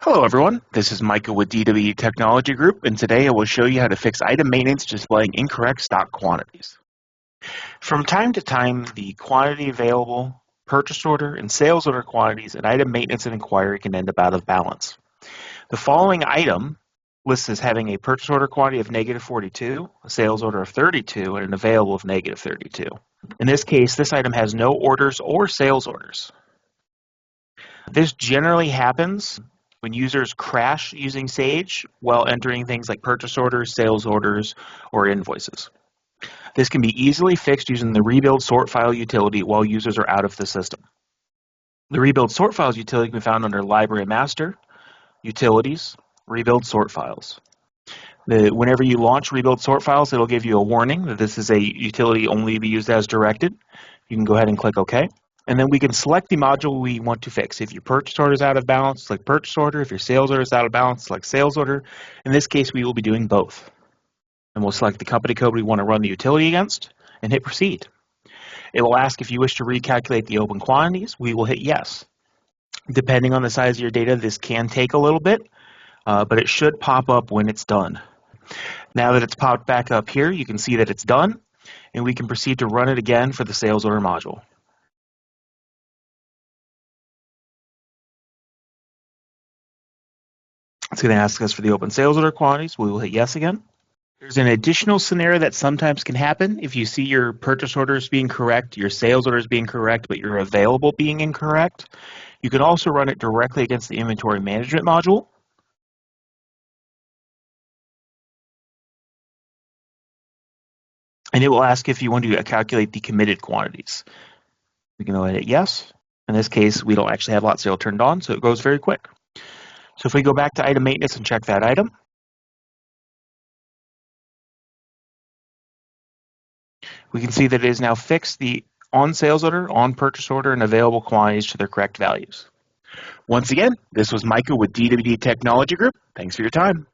Hello everyone, this is Micah with DWE Technology Group, and today I will show you how to fix item maintenance displaying incorrect stock quantities. From time to time, the quantity available, purchase order, and sales order quantities and item maintenance and inquiry can end up out of balance. The following item lists as having a purchase order quantity of -42, a sales order of 32, and an available of -32. In this case, this item has no orders or sales orders. This generally happens when users crash using Sage while entering things like purchase orders, sales orders, or invoices. This can be easily fixed using the Rebuild Sort File utility while users are out of the system. The Rebuild Sort Files utility can be found under Library Master, Utilities, Rebuild Sort Files. Whenever you launch Rebuild Sort Files, it'll give you a warning that this is a utility only to be used as directed. You can go ahead and click OK. And then we can select the module we want to fix. If your purchase order is out of balance, select purchase order. If your sales order is out of balance, select sales order. In this case, we will be doing both. And we'll select the company code we want to run the utility against and hit proceed. It will ask if you wish to recalculate the open quantities. We will hit yes. Depending on the size of your data, this can take a little bit, but it should pop up when it's done. Now that it's popped back up here, you can see that it's done, and we can proceed to run it again for the sales order module. It's going to ask us for the open sales order quantities. We will hit yes again. There's an additional scenario that sometimes can happen if you see your purchase orders being correct, your sales orders being correct, but your available being incorrect. You can also run it directly against the inventory management module. And it will ask if you want to calculate the committed quantities. We can go ahead and hit yes. In this case, we don't actually have lot sale turned on, so it goes very quick. So if we go back to item maintenance and check that item, we can see that it is now fixed the on sales order, on purchase order, and available quantities to their correct values. Once again, this was Micah with DWD Technology Group. Thanks for your time.